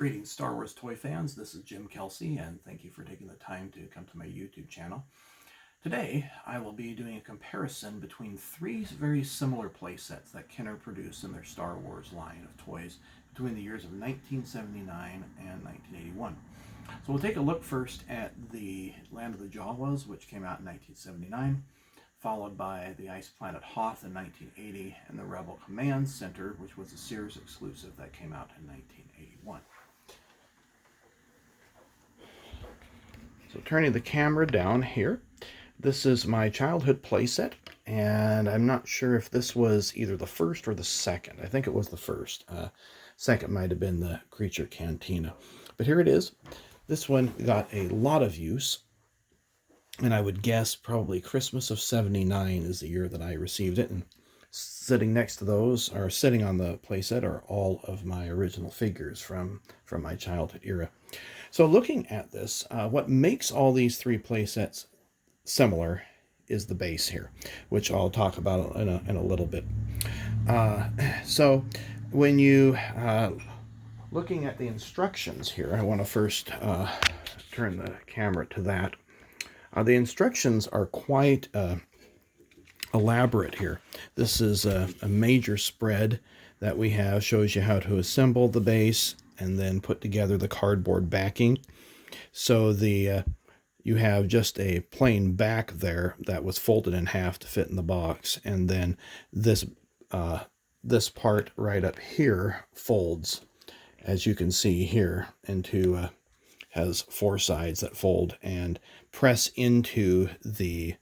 Greetings, Star Wars toy fans. This is Jim Kelsey, and thank you for taking the time to come to my YouTube channel. Today, I will be doing a comparison between three very similar playsets that Kenner produced in their Star Wars line of toys between the years of 1979 and 1981. So we'll take a look first at the Land of the Jawas, which came out in 1979, followed by the Ice Planet Hoth in 1980, and the Rebel Command Center, which was a Sears exclusive that came out in 1981. So turning the camera down here, this is my childhood playset, and I'm not sure if this was either the first or the second. I think it was the first. Second might have been the Creature Cantina. But here it is. This one got a lot of use, and I would guess probably Christmas of '79 is the year that I received it. And sitting next to those, or sitting on the playset, are all of my original figures from my childhood era. So looking at this, what makes all these three playsets similar is the base here, which I'll talk about in a little bit. So when you looking at the instructions here, I want to first turn the camera to that. The instructions are quite elaborate here. This is a major spread that we have, shows you how to assemble the base and then put together the cardboard backing. So you have just a plain back there that was folded in half to fit in the box, and then this part right up here folds, as you can see here, into has four sides that fold and press into the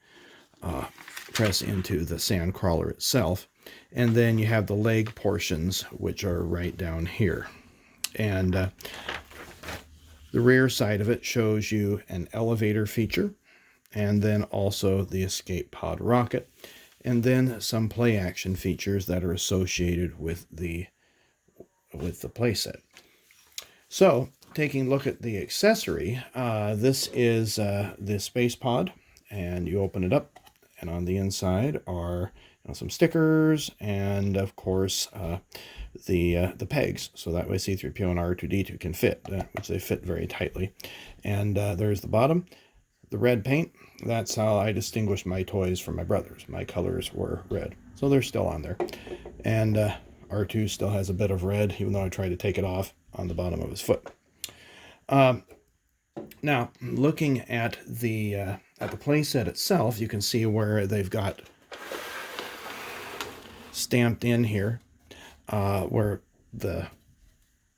sand crawler itself. And then you have the leg portions, which are right down here. And the rear side of it shows you an elevator feature, and then also the escape pod rocket, and then some play action features that are associated with the playset. So taking a look at the accessory, this is the space pod, and you open it up, and on the inside are some stickers, and of course the pegs, so that way C-3PO and R2-D2 can fit, which they fit very tightly. And there's the bottom, the red paint. That's how I distinguish my toys from my brothers. My colors were red, so they're still on there. And R2 still has a bit of red, even though I tried to take it off on the bottom of his foot. Now, looking at the playset itself, you can see where they've got stamped in here where the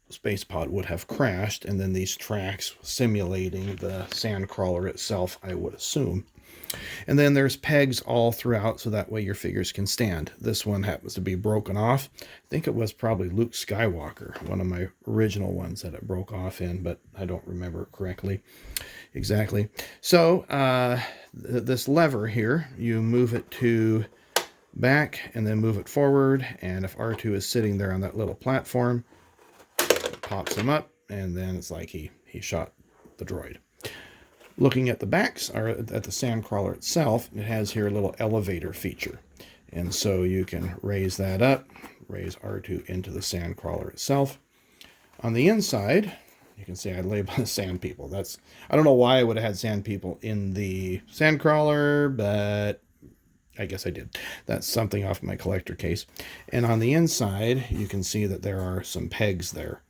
space pod would have crashed, and then these tracks simulating the sand crawler itself, I would assume. And then there's pegs all throughout, so that way your figures can stand. This one happens to be broken off. I think it was probably Luke Skywalker, one of my original ones that it broke off in, but I don't remember correctly exactly. So this lever here, you move it to back and then move it forward, and if R2 is sitting there on that little platform, it pops him up, and then it's like he shot the droid. Looking at the backs, or at the sand crawler itself, it has here a little elevator feature, and so you can raise that up, raise R2 into the sand crawler itself. On the inside, you can see I labeled the sand people. I don't know why I would have had sand people in the sand crawler, but I guess I did. That's something off my collector case. And on the inside, you can see that there are some pegs there.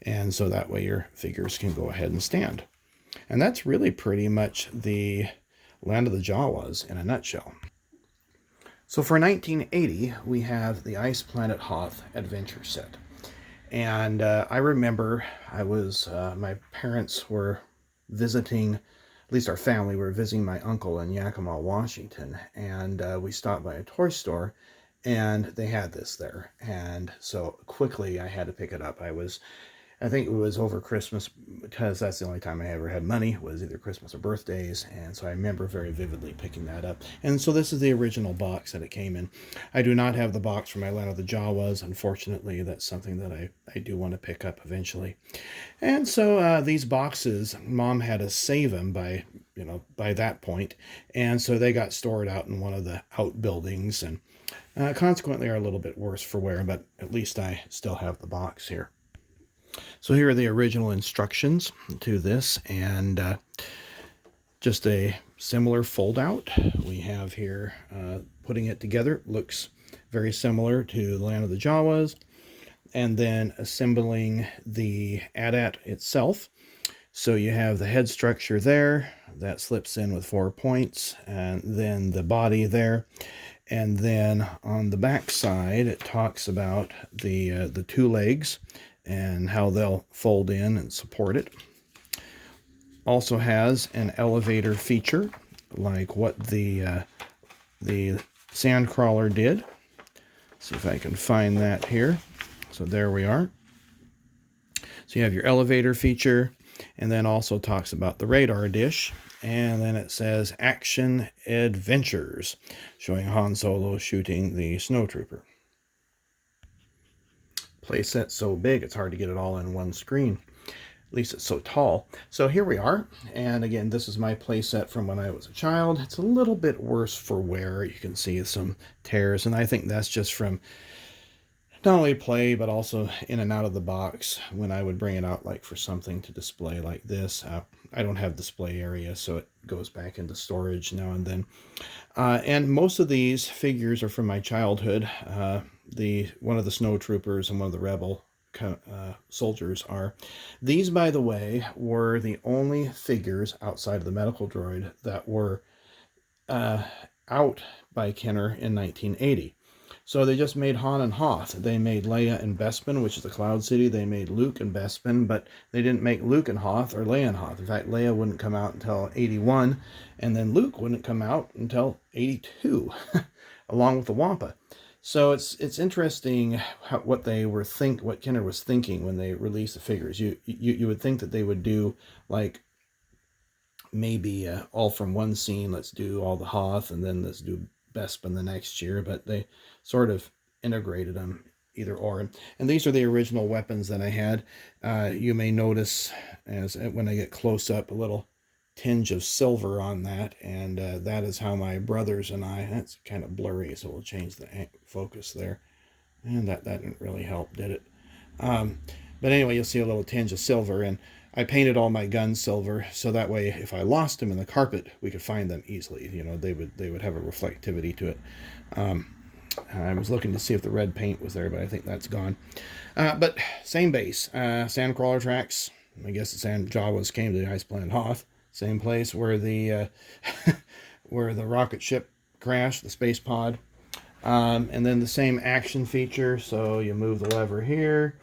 And so that way your figures can go ahead and stand. And that's really pretty much the Land of the Jawas in a nutshell. So for 1980, we have the Ice Planet Hoth adventure set. And I remember my parents were visiting, at least our family were visiting my uncle in Yakima, Washington, and we stopped by a toy store, and they had this there, and so quickly I had to pick it up. I think it was over Christmas, because that's the only time I ever had money, was either Christmas or birthdays, and so I remember very vividly picking that up. And so this is the original box that it came in. I do not have the box for my Land of the Jawas. Unfortunately, that's something that I do want to pick up eventually. And so these boxes, Mom had to save them by that point, and so they got stored out in one of the outbuildings, and consequently are a little bit worse for wear, but at least I still have the box here. So here are the original instructions to this, and just a similar fold out. We have here putting it together. Looks very similar to the Land of the Jawas. And then assembling the AT-AT itself. So you have the head structure there that slips in with 4 points, and then the body there. And then on the back side, it talks about the 2 legs and how they'll fold in and support it. Also has an elevator feature, like what the Sandcrawler did. See if I can find that here. So there we are. So you have your elevator feature, and then also talks about the radar dish. And then it says Action Adventures, showing Han Solo shooting the snowtrooper. Playset so big, it's hard to get it all in one screen. At least it's so tall. So here we are. And again, this is my playset from when I was a child. It's a little bit worse for wear. You can see some tears, and I think that's just from not only play, but also in and out of the box when I would bring it out like for something to display like this. I don't have display area, so it goes back into storage now and then. And most of these figures are from my childhood. One of the snowtroopers and one of the rebel soldiers are. These, by the way, were the only figures outside of the medical droid that were out by Kenner in 1980. So they just made Han and Hoth. They made Leia and Bespin, which is the Cloud City. They made Luke and Bespin, but they didn't make Luke and Hoth or Leia and Hoth. In fact, Leia wouldn't come out until 81, and then Luke wouldn't come out until 82, along with the Wampa. So it's interesting what Kenner was thinking when they released the figures. You would think that they would do like maybe all from one scene. Let's do all the Hoth, and then let's do Bespin the next year, but they sort of integrated them either or. And these are the original weapons that I had. You may notice as when I get close up a little tinge of silver on that, and that is how my brothers and I, that's kind of blurry, so we'll change the focus there. And that didn't really help, did it? But anyway, you'll see a little tinge of silver, and I painted all my guns silver, so that way if I lost them in the carpet, we could find them easily. You know, they would have a reflectivity to it. I was looking to see if the red paint was there, but I think that's gone. But same base, Sandcrawler tracks. I guess the Jawas came to the Ice Planet Hoth, same place where the where the rocket ship crashed, the space pod. And then the same action feature, so you move the lever here,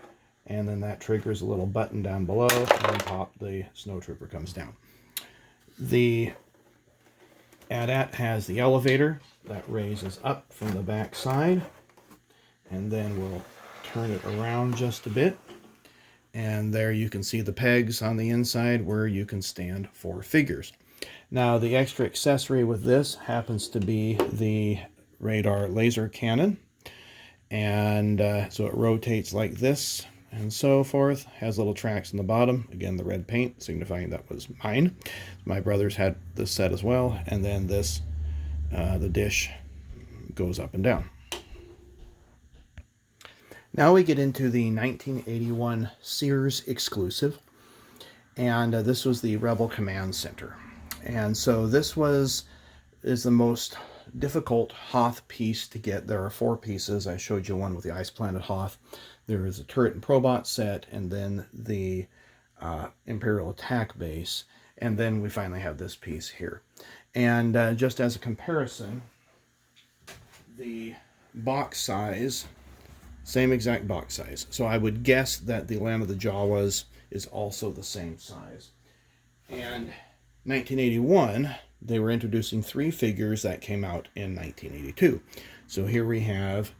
and then that triggers a little button down below, and pop, the snowtrooper comes down. The AT-AT has the elevator that raises up from the back side, and then we'll turn it around just a bit, and there you can see the pegs on the inside where you can stand 4 figures. Now the extra accessory with this happens to be the radar laser cannon, and so it rotates like this and so forth. Has little tracks in the bottom, again the red paint signifying that was mine. My brothers had this set as well, and then this the dish goes up and down. Now we get into the 1981 Sears exclusive, and this was the Rebel Command Center. And so this is the most difficult Hoth piece to get. There are 4 pieces. I showed you one with the Ice Planet Hoth. There is a turret and probot set, and then the Imperial attack base, and then we finally have this piece here. And just as a comparison, the box size, same exact box size. So I would guess that the Land of the Jawas is also the same size. And 1981, they were introducing 3 figures that came out in 1982. So here we have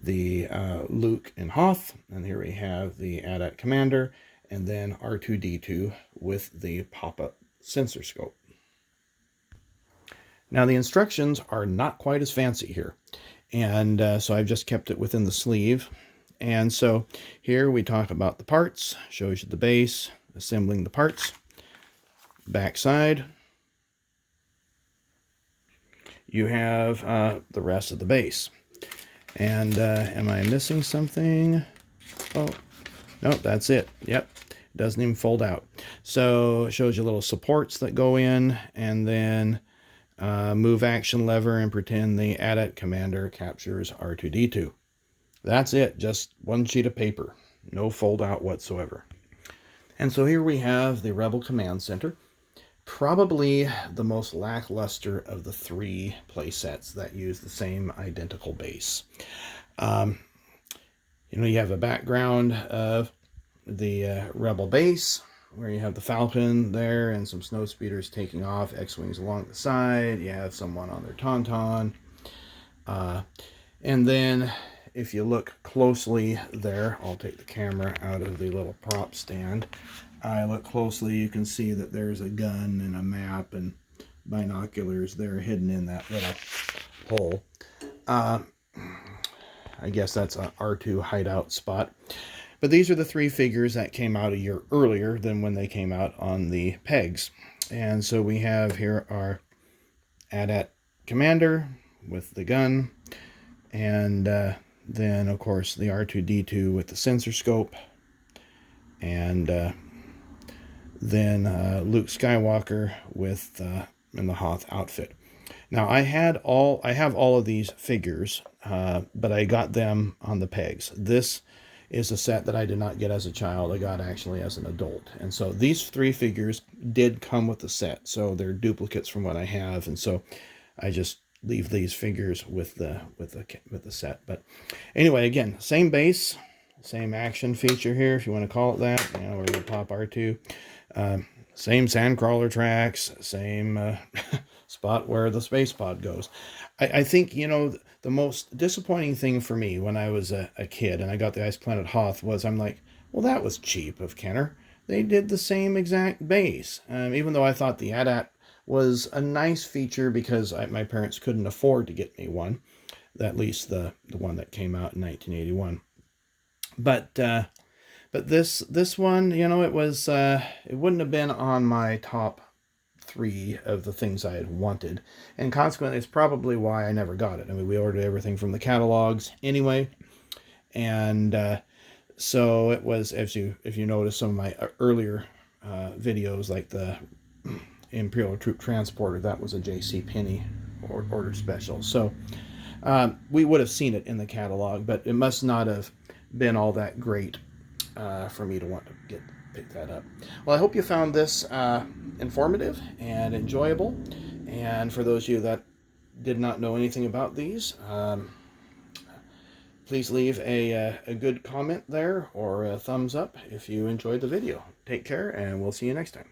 the Luke and Hoth, and here we have the AT-AT Commander, and then R2-D2 with the pop-up sensor scope. Now the instructions are not quite as fancy here, and so I've just kept it within the sleeve. And so here we talk about the parts, shows you the base, assembling the parts, backside. You have the rest of the base. And am I missing something? Oh, Nope, that's it. Yep, doesn't even fold out. So it shows you little supports that go in, and then move action lever and pretend the AT-AT commander captures R2-D2. That's it, just one sheet of paper. No fold out whatsoever. And so here we have the Rebel Command Center. Probably the most lackluster of the three playsets that use the same identical base. You have a background of the Rebel base, where you have the Falcon there and some snow speeders taking off, X-Wings along the side. You have someone on their Tauntaun. And then if you look closely there, I'll take the camera out of the little prop stand. I look closely, you can see that there's a gun and a map and binoculars there hidden in that little hole. I guess that's an R2 hideout spot. But these are the three figures that came out a year earlier than when they came out on the pegs. And so we have here our AT-AT commander with the gun, and then of course the R2-D2 with the sensor scope, and then Luke Skywalker with in the Hoth outfit. Now I have all of these figures, but I got them on the pegs. This is a set that I did not get as a child. I got actually as an adult. And so these three figures did come with the set. So they're duplicates from what I have. And so I just leave these figures with the set. But anyway, again, same base, same action feature here, if you want to call it that, where you pop R2. Same sandcrawler tracks, same spot where the space pod goes. I think, the most disappointing thing for me when I was a kid and I got the Ice Planet Hoth was I'm like, well, that was cheap of Kenner. They did the same exact base. Even though I thought the AT-AT was a nice feature because my parents couldn't afford to get me one, at least the one that came out in 1981. But this one, it was it wouldn't have been on my top three of the things I had wanted, and consequently it's probably why I never got it. I mean, we ordered everything from the catalogs anyway, and so it was, if you notice some of my earlier videos, like the Imperial Troop Transporter, that was a J.C. Penney order special. So we would have seen it in the catalog, but it must not have been all that great for me to want to pick that up. Well, I hope you found this informative and enjoyable. And for those of you that did not know anything about these, please leave a good comment there or a thumbs up if you enjoyed the video. Take care, and we'll see you next time.